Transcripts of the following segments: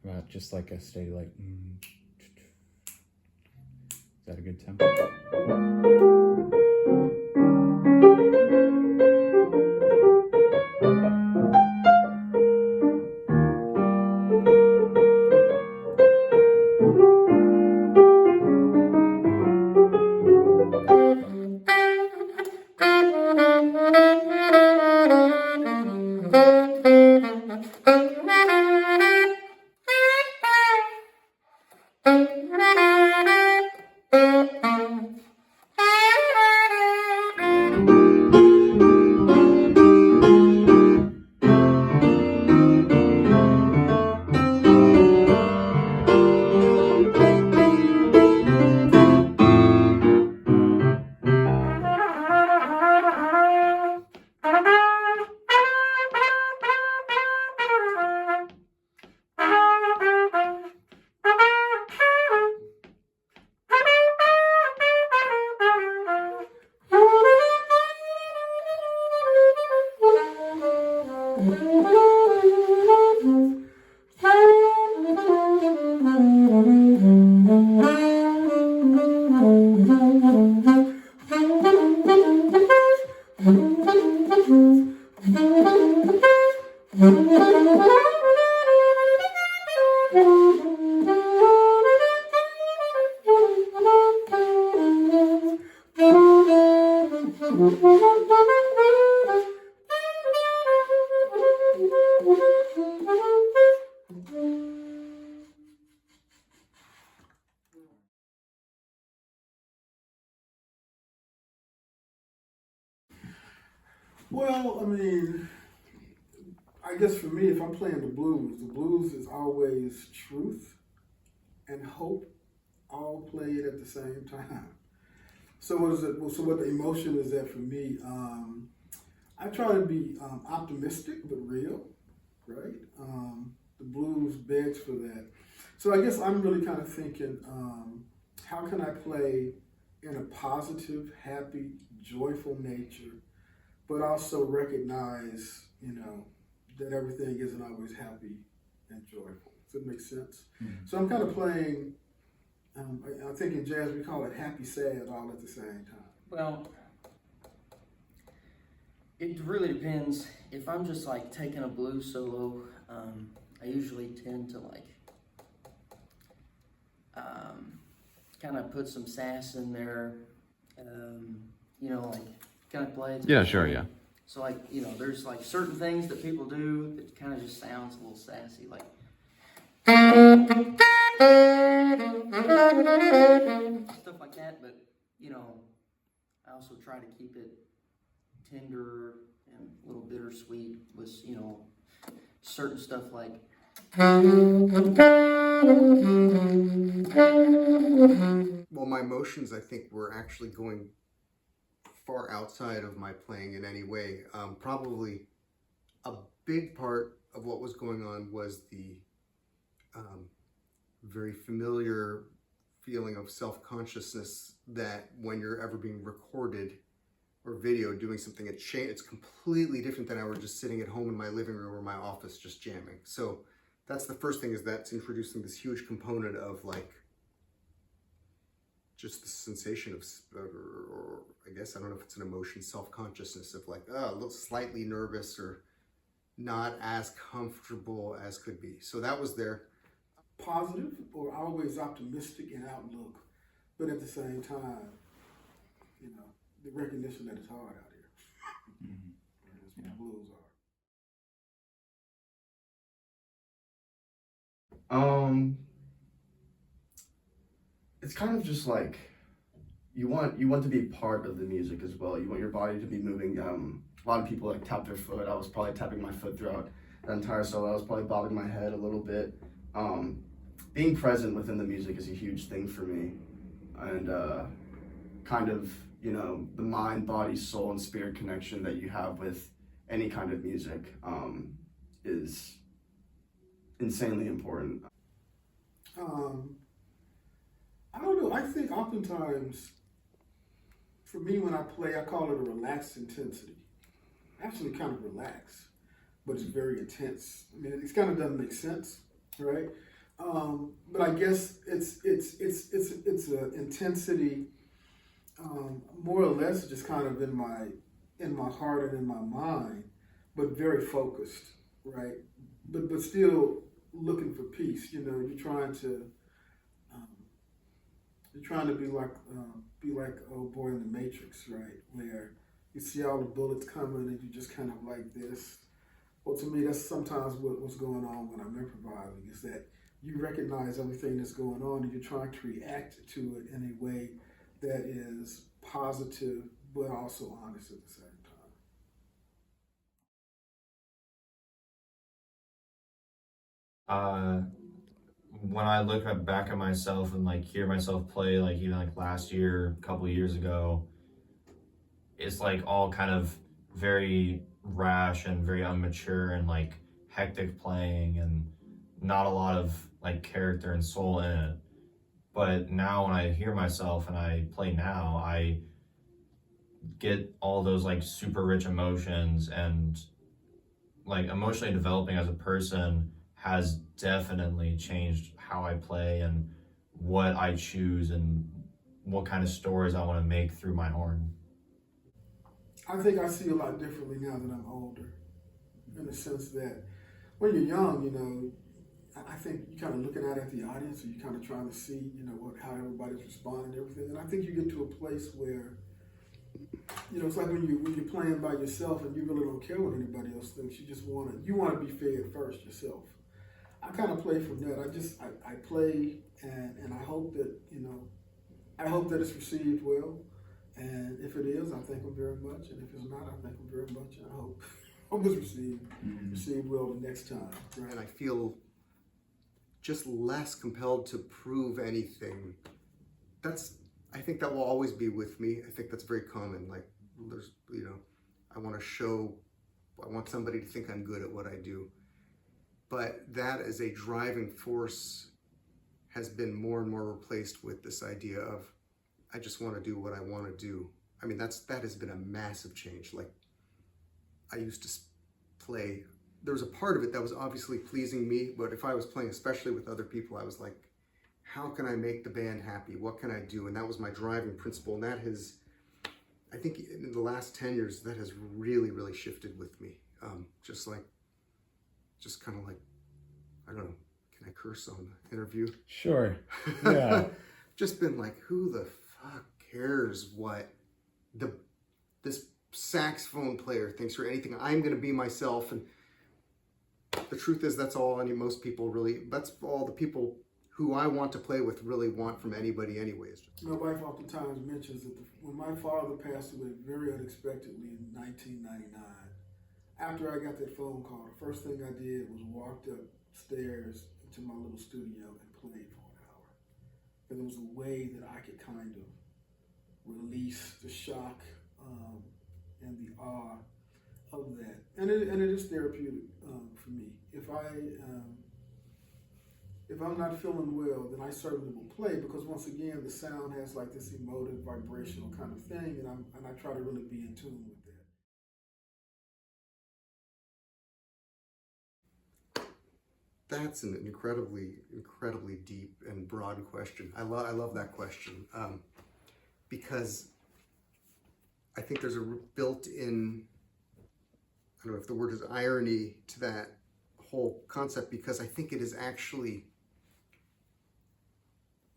about just like a steady like. Is that a good tempo? Well, I mean, I guess for me, if I'm playing the blues is always truth and hope all played at the same time. So what is it? So what the emotion is that for me? I try to be optimistic but real, right? The blues begs for that. So I guess I'm really kind of thinking, how can I play in a positive, happy, joyful nature, but also recognize, that everything isn't always happy and joyful. Does that make sense? Mm-hmm. So I'm kind of playing, I think in jazz we call it happy, sad all at the same time. Well, it really depends. If I'm just like taking a blues solo, I usually tend to like kind of put some sass in there, like kind of play it. Yeah, sure, yeah. So like, there's like certain things that people do that kind of just sounds a little sassy, like stuff like that, but I also try to keep it tender and a little bittersweet with, certain stuff like well, my emotions, I think, were actually going far outside of my playing in any way. Probably a big part of what was going on was the very familiar feeling of self-consciousness that when you're ever being recorded or video doing something, it's completely different than I were just sitting at home in my living room or my office just jamming. So that's the first thing, is that's introducing this huge component of like just the sensation of, or I guess, I don't know if it's an emotion, self-consciousness of like, a little slightly nervous or not as comfortable as could be. So that was there. Positive or always optimistic in outlook, but at the same time, the recognition that it's hard out here. Mm-hmm. That's what the blues are. It's kind of just like you want to be part of the music as well. You want your body to be moving. A lot of people like tap their foot. I was probably tapping my foot throughout the entire solo. I was probably bobbing my head a little bit. Being present within the music is a huge thing for me, and kind of the mind, body, soul, and spirit connection that you have with any kind of music is insanely important. I don't know. I think oftentimes, for me, when I play, I call it a relaxed intensity. Actually, kind of relaxed, but it's very intense. I mean, it kind of doesn't make sense, right? But I guess it's a intensity, more or less just kind of in my heart and in my mind, but very focused, right? But still looking for peace. You know, you're trying to be like old boy in the Matrix, right? Where you see all the bullets coming and you just kind of like this. Well, to me, that's sometimes what's going on when I'm improvising, is that you recognize everything that's going on and you're trying to react to it in a way that is positive but also honest at the same time. When I look back at myself and like hear myself play, like even like last year, a couple years ago, it's like all kind of very rash and very immature and like hectic playing and not a lot of like character and soul in it. But now when I hear myself and I play now, I get all those like super rich emotions, and like emotionally developing as a person has definitely changed how I play and what I choose and what kind of stories I want to make through my horn. I think I see a lot differently now that I'm older, in the sense that when you're young, you know, I think you're kind of looking out at the audience and you're kind of trying to see, you know, how everybody's responding and everything. And I think you get to a place where, you know, it's like when you're playing by yourself and you really don't care what anybody else thinks. You want to be fed first yourself. I kind of play from that. I play and I hope that, you know, I hope that it's received well. And if it is, I thank them very much. And if it's not, I thank them very much. And I hope it's received well the next time. Right? And I feel just less compelled to prove anything. I think that will always be with me. I think that's very common. Like, there's, you know, I want somebody to think I'm good at what I do. But that as a driving force has been more and more replaced with this idea of, I just want to do what I want to do. I mean, that has been a massive change. Like, I used to play, there was a part of it that was obviously pleasing me, but if I was playing, especially with other people, I was like, how can I make the band happy? What can I do? And that was my driving principle. And that has, I think in the last 10 years, that has really, really shifted with me. Just kind of like, I don't know, can I curse on the interview? Sure. Yeah. Just been like, who the fuck cares what this saxophone player thinks or anything? I'm going to be myself. And the truth is, that's all most people really, that's all the people who I want to play with really want from anybody anyways. My wife oftentimes mentions that when my father passed away very unexpectedly in 1999, after I got that phone call, the first thing I did was walked upstairs into my little studio and played for an hour. Because it was a way that I could kind of release the shock and the awe of that. And it is therapeutic for me. If I'm not feeling well, then I certainly will play, because once again, the sound has like this emotive, vibrational kind of thing, and I try to really be in tune with that. That's an incredibly, incredibly deep and broad question. I love that question because I think there's a built-in, I don't know if the word is irony to that whole concept, because I think it is actually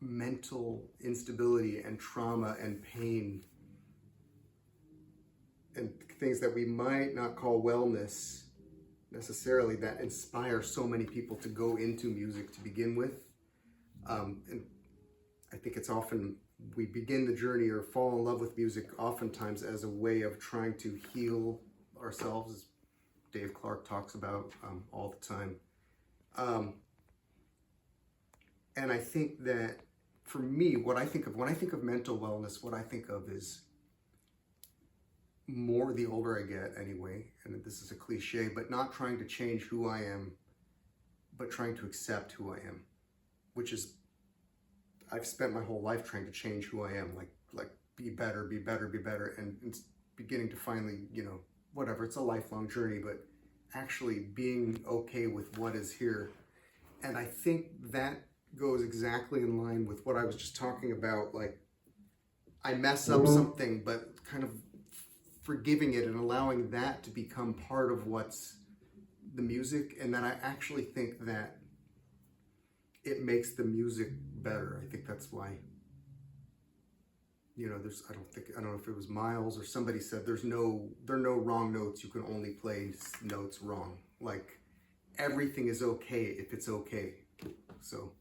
mental instability and trauma and pain and things that we might not call wellness necessarily that inspire so many people to go into music to begin with. And I think it's often we begin the journey or fall in love with music oftentimes as a way of trying to heal ourselves, as Dave Clark talks about all the time. And I think that for me, when I think of mental wellness, what I think of is more the older I get anyway, and this is a cliche, but not trying to change who I am, but trying to accept who I am, which is, I've spent my whole life trying to change who I am, like be better, and it's beginning to finally, you know, whatever, it's a lifelong journey, but actually being okay with what is here. And I think that goes exactly in line with what I was just talking about. Like, I mess up something, but kind of forgiving it and allowing that to become part of what's the music. And then I actually think that it makes the music better. I think that's why, you know, I don't know if it was Miles or somebody said there are no wrong notes. You can only play notes wrong. Like, everything is okay if it's okay. So.